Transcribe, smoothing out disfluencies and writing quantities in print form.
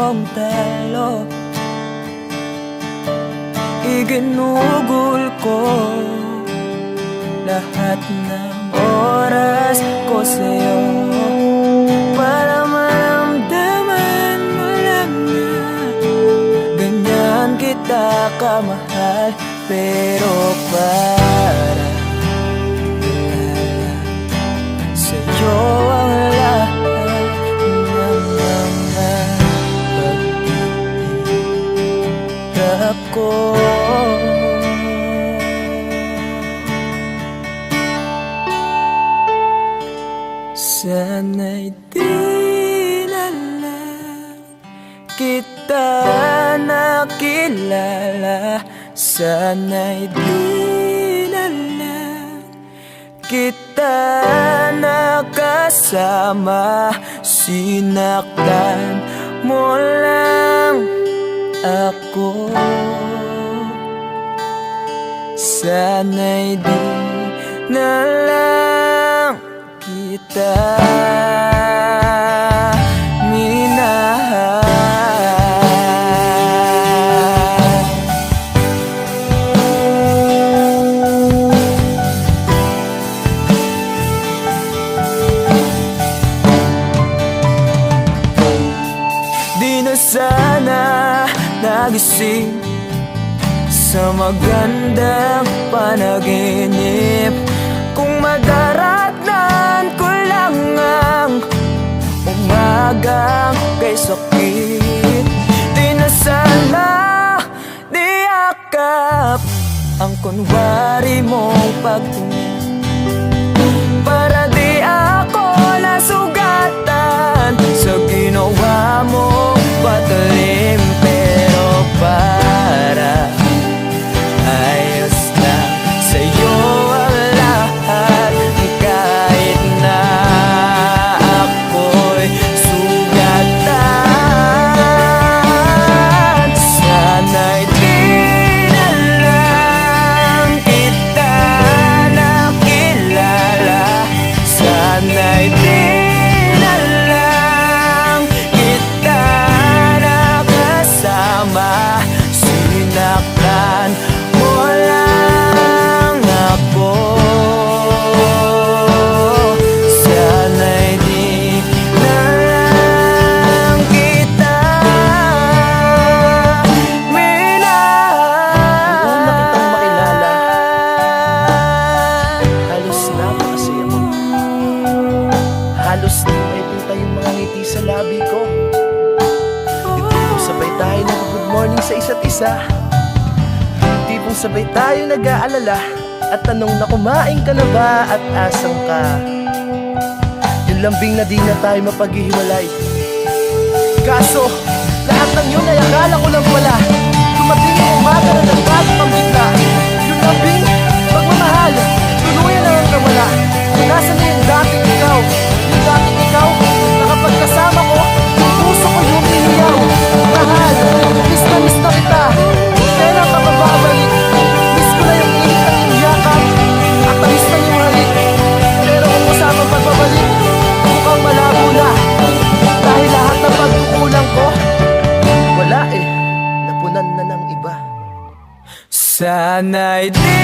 kong talo. Iginugol ko lahat ng oras ko sa'yo para maramdaman mo lang na ganyan kita kamahal. Pero para sa'yo ang lahat ng mga pag-ihirap ko. Sana'y di na lang kita nakilala. Sana'y di na lang kita nakasama. Sinaktan mo lang ako. Sana'y di na lang kita minahal. Di na sana nagising sa magandang panaginip kung madaratnan ko lang ang umagang kay sakit. Di na sana niyakap ang kunwari mong pagtingin para di ako nasugatan sa ginawa mong patalim. Pero para ayos lang sa'yo ang lahat, kahit na ako'y sugatan. Sana'y di na lang kita nakilala. Sana'y di na lang kita nakasama. Sinaktan mo lang ako. Sana'y di na lang kita minahal. Noong una kitang makilala, halos napakasaya mo. Halos di maipinta yung mga ngiti sa labi ko. Yung tipong sabay tayo nag-good morning sa isa't isa. Yung tipong sabay tayo nag-aalala at tanong na kumain ka na ba at asan ka. Yung lambing na di na tayo mapaghihiwalay. Kaso, lahat ng yun ay akala ko lang pala. Dumating ang umaga na nagbago kang bigla. Yung lambing, pagmamahal, tuluyan na ang kamala. Kung nasan na yung dating ikaw. Yung dating ikaw, na kapag kasama ko, yung puso ko yung iniyaw. Mahal, miss na kita. Kailan ka babalik? Miss ko na yung init ng iyong yakap at tamis na yung halik. Pero kung usamang pagbabalik, mukhang malabo na. Dahil lahat ng pagkukulang ko, wala napunan na ng iba. Sana'y di